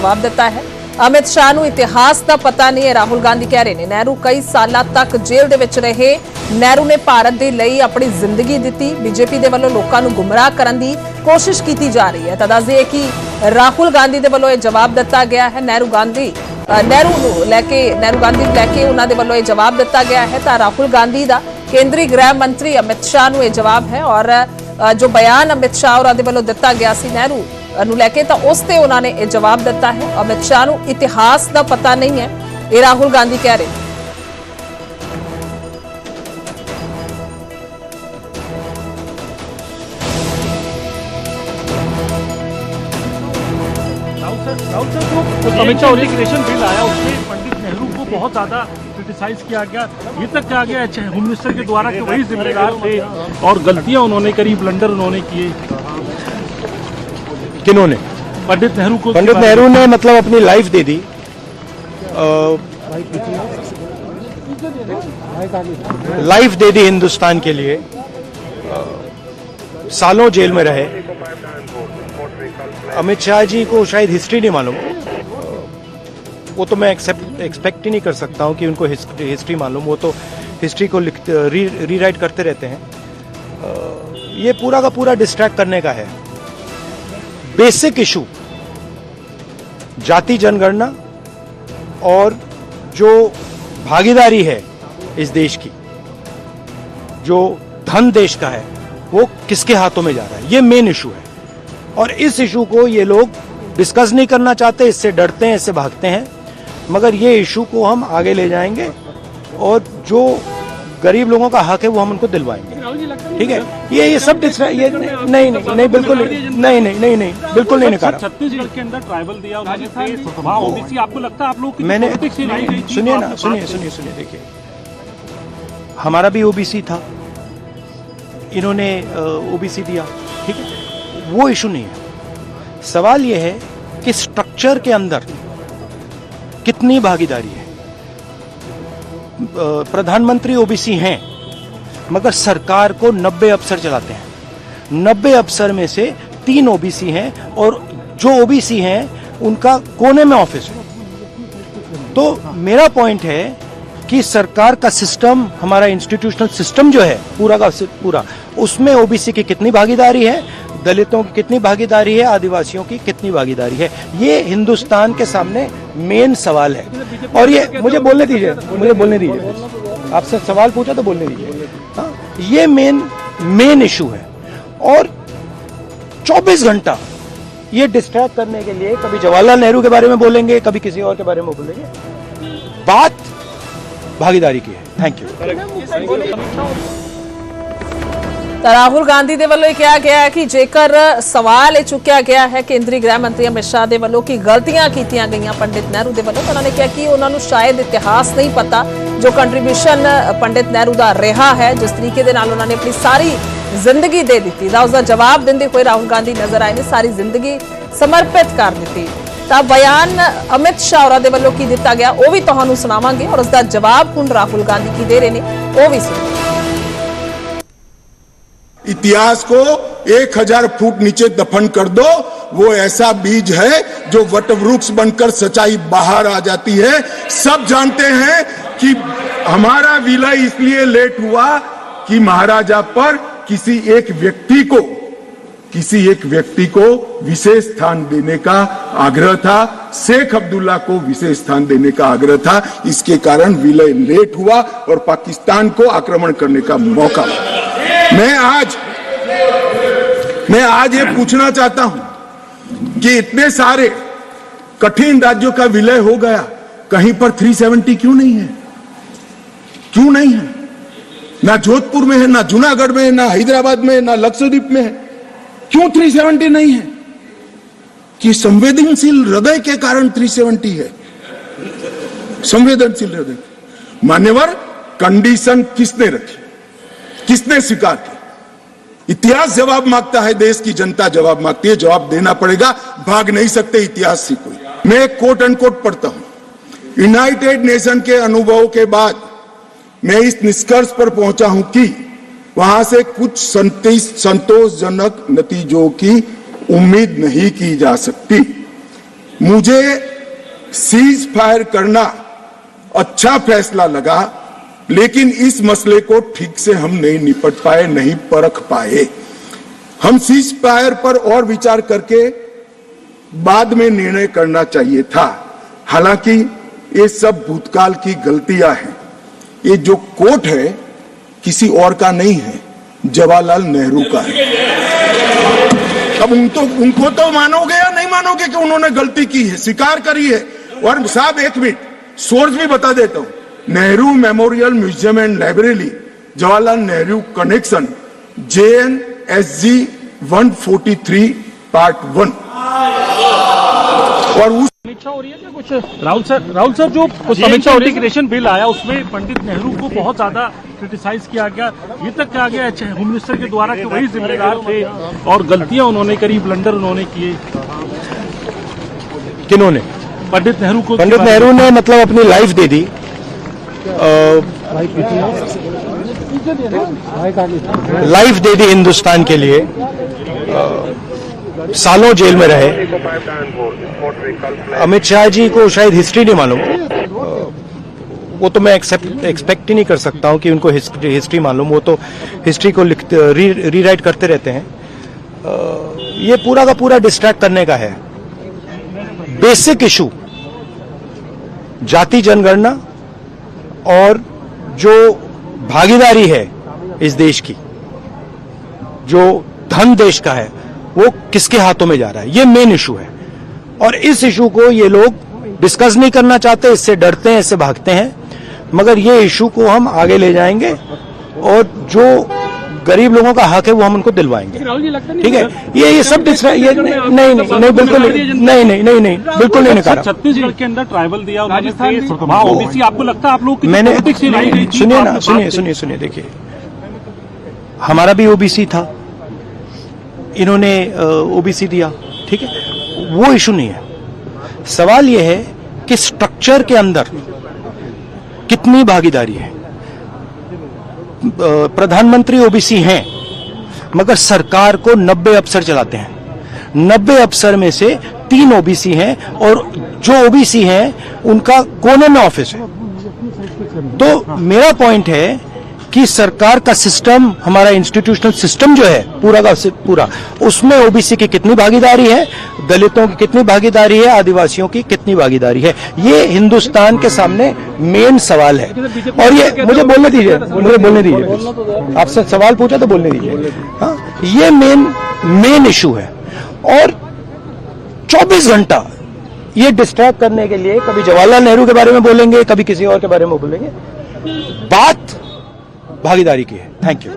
जवाब दिता है। अमित शाह नूं इतिहास का पता नहीं है, राहुल गांधी कह रहे हैं। नेहरू कई साल तक जेल दे विच रहे। नेहरू ने भारत दे लई अपनी जिंदगी दी। बीजेपी दे वल्लों लोकां नूं गुमराह करन दी कोशिश की जा रही है। तो दस दिए कि राहुल गांधी दे वल्लों यह जवाब दिता गया है। नेहरू गांधी लैके उन्हां दे वल्लों यह जवाब दिता गया है। तो राहुल गांधी दा केंद्रीय गृह मंत्री अमित शाह नूं यह जवाब है। और जो बयान अमित शाह और वल्लों दिता गया सी नेहरू नूं लैके, तो उस ते उन्होंने यह जवाब दिता है। अमित शाह नूं इतिहास का पता नहीं है, ये राहुल गांधी कह रहे हैं। अमित शाह इंटीग्रेशन बिल आया, उसमें पंडित नेहरू को बहुत ज्यादा क्रिटिसाइज किया गया। ये तक कहा गया होम मिनिस्टर के द्वारा कि वही जिम्मेदार थे और गलतियां उन्होंने करी, ब्लंडर उन्होंने किए। किन्होंने? पंडित नेहरू को। पंडित नेहरू ने मतलब अपनी लाइफ दे दी, लाइफ दे दी हिंदुस्तान के लिए। सालों जेल में रहे। अमित शाह जी को शायद हिस्ट्री नहीं मालूम, वो तो मैं एक्सपेक्ट ही नहीं कर सकता हूं कि उनको हिस्ट्री मालूम। वो तो हिस्ट्री को रीराइट करते रहते हैं। ये पूरा का पूरा डिस्ट्रैक्ट करने का है। बेसिक इशू जाति जनगणना और जो भागीदारी है इस देश की, जो धन देश का है, वो किसके हाथों में जा रहा है, ये मेन इशू है। और इस इशू को ये लोग डिस्कस नहीं करना चाहते, इससे डरते हैं, इससे भागते हैं। मगर ये इशू को हम आगे ले जाएंगे और जो गरीब लोगों का हक है वो हम उनको दिलवाएंगे। ठीक है, ये सब ये नहीं बिल्कुल नहीं बिल्कुल नहीं निकाला। छत्तीसगढ़ के अंदर ट्राइबल दिया ओबीसी, आपको लगता है आप लोग मैंने सुनिए देखिए, हमारा भी ओबीसी था, इन्होंने ओबीसी दिया। ठीक है, वो इशू नहीं है। सवाल यह है कि स्ट्रक्चर के अंदर कितनी भागीदारी है। प्रधानमंत्री ओबीसी हैं, मगर सरकार को 90 अफसर चलाते हैं। 90 अफसर में से 3 ओबीसी हैं और जो ओबीसी हैं उनका कोने में ऑफिस है। तो मेरा पॉइंट है कि सरकार का सिस्टम, हमारा इंस्टीट्यूशनल सिस्टम जो है पूरा का पूरा, उसमें ओबीसी की कितनी भागीदारी है, दलितों की कितनी भागीदारी है, आदिवासियों की कितनी भागीदारी है, ये हिंदुस्तान के सामने मेन सवाल है। और ये मुझे बोलने दीजिए, आपसे सवाल पूछा तो बोलने दीजिए। हाँ, ये मेन इशू है। और 24 घंटा ये डिस्ट्रैक्ट करने के लिए कभी जवाहरलाल नेहरू के बारे में बोलेंगे, कभी किसी और के बारे में बोलेंगे। बात भागीदारी की है। Thank you. तो राहुल गांधी दे वल्लों कहा गया है कि जेकर सवाल चुकया गया है केंद्रीय गृह मंत्री अमित शाह दे वल्लों की गलतियां कीतियां गईयां पंडित नेहरू दे वल्लों, तो उन्होंने कहा कि उन्होंने शायद इतिहास नहीं पता जो कंट्रीब्यूशन पंडित नेहरू का रहा है, जिस तरीके दे नाल उन्होंने अपनी सारी जिंदगी दे दी। उसका जवाब देंदे हुए राहुल गांधी नजर आए ने, सारी जिंदगी समर्पित कर दी। तो बयान अमित शाह दे वल्लों की दिता गया वो भी तुहानू सुनावांगे और उसका जवाब हुण राहुल गांधी की दे रहे हैं, वो भी सुनिए। इतिहास को 1000 फुट नीचे दफन कर दो, वो ऐसा बीज है जो वटवृक्ष बनकर सच्चाई बाहर आ जाती है। सब जानते हैं कि हमारा विलय इसलिए लेट हुआ कि महाराजा पर किसी एक व्यक्ति को विशेष स्थान देने का आग्रह था, शेख अब्दुल्ला को विशेष स्थान देने का आग्रह था। इसके कारण विलय लेट हुआ और पाकिस्तान को आक्रमण करने का मौका। मैं आज ये पूछना चाहता हूं कि इतने सारे कठिन राज्यों का विलय हो गया, कहीं पर 370 क्यों नहीं है? क्यों नहीं है? ना जोधपुर में है, ना जूनागढ़ में है, ना हैदराबाद में है, ना लक्षद्वीप में है। क्यों 370 नहीं है? कि संवेदनशील हृदय के कारण 370 है। संवेदनशील हृदय। मान्यवर, कंडीशन किसने रखी, किसने स्वीकार की? इतिहास जवाब मांगता है, देश की जनता जवाब मांगती है, जवाब देना पड़ेगा, भाग नहीं सकते इतिहास से कोई। मैं एक कोट अनकोट पढ़ता हूं। यूनाइटेड नेशन के अनुभव के बाद मैं इस निष्कर्ष पर पहुंचा हूं कि वहां से कुछ संतोषजनक नतीजों की उम्मीद नहीं की जा सकती। मुझे सीज फायर करना अच्छा फैसला लगा, लेकिन इस मसले को ठीक से हम नहीं निपट पाए, नहीं परख पाए। हम सीज फायर पर और विचार करके बाद में निर्णय करना चाहिए था। हालांकि ये सब भूतकाल की गलतियां हैं। ये जो कोर्ट है किसी और का नहीं है, जवाहरलाल नेहरू का है। अब उनको तो मानोगे या नहीं मानोगे कि उन्होंने गलती की है, स्वीकार करी है। और साहब एक मिनट, सोर्स भी बता देता हूं, Nehru memorial museum and library, Jawaharlal Nehru connection, JNSG 143 part 1। और उस समीक्षा हो रही है क्या कुछ? राहुल सर जो समीक्षा इंटीग्रेशन बिल आया उसमें पंडित नेहरू को बहुत ज्यादा क्रिटिसाइज किया गया, ये तक कहा गया होम मिनिस्टर के द्वारा कि वही जिम्मेदार थे और गलतियां उन्होंने करी, ब्लंडर उन्होंने किए। किन्होंने? पंडित नेहरू को। पंडित नेहरू ने मतलब अपनी लाइफ दे दी, लाइफ दे दी हिंदुस्तान के लिए, सालों जेल में रहे। अमित शाह जी को शायद हिस्ट्री नहीं मालूम, वो तो मैं एक्सपेक्ट ही नहीं कर सकता हूं कि उनको हिस्ट्री मालूम। वो तो हिस्ट्री को रीराइट करते रहते हैं। ये पूरा का पूरा डिस्ट्रैक्ट करने का है। बेसिक इशू जाति जनगणना और जो भागीदारी है इस देश की, जो धन देश का है, वो किसके हाथों में जा रहा है, ये मेन इशू है। और इस इशू को ये लोग डिस्कस नहीं करना चाहते, इससे डरते हैं, इससे भागते हैं। मगर ये इशू को हम आगे ले जाएंगे और जो गरीब लोगों का हक है वो हम उनको दिलवाएंगे। ठीक है, ये सब ये नहीं बिल्कुल नहीं बिल्कुल नहीं नकारा। छत्तीसगढ़ के अंदर ट्राइबल दिया वहाँ ओबीसी, आपको लगता है आप लोग मैंने सुनिए देखिए, हमारा भी ओबीसी था, इन्होंने ओबीसी दिया, ठीक है, वो इशू नहीं है। सवाल यह है कि स्ट्रक्चर के अंदर कितनी भागीदारी है। प्रधानमंत्री ओबीसी हैं, मगर सरकार को 90 अफसर चलाते हैं। 90 अफसर में से 3 ओबीसी हैं और जो ओबीसी हैं उनका कोने में ऑफिस है। तो मेरा पॉइंट है कि सरकार का सिस्टम, हमारा इंस्टीट्यूशनल सिस्टम जो है पूरा का पूरा, उसमें ओबीसी की कितनी भागीदारी है, दलितों की कितनी भागीदारी है, आदिवासियों की कितनी भागीदारी है, ये हिंदुस्तान के सामने मेन सवाल है। और ये मुझे बोलने दीजिए, आपसे सवाल पूछा तो बोलने दीजिए। हाँ, ये मेन इशू है। और 24 घंटा ये डिस्ट्रैक्ट करने के लिए कभी जवाहरलाल नेहरू के बारे में बोलेंगे, कभी किसी और के बारे में बोलेंगे। बात भागीदारी की है। Thank you.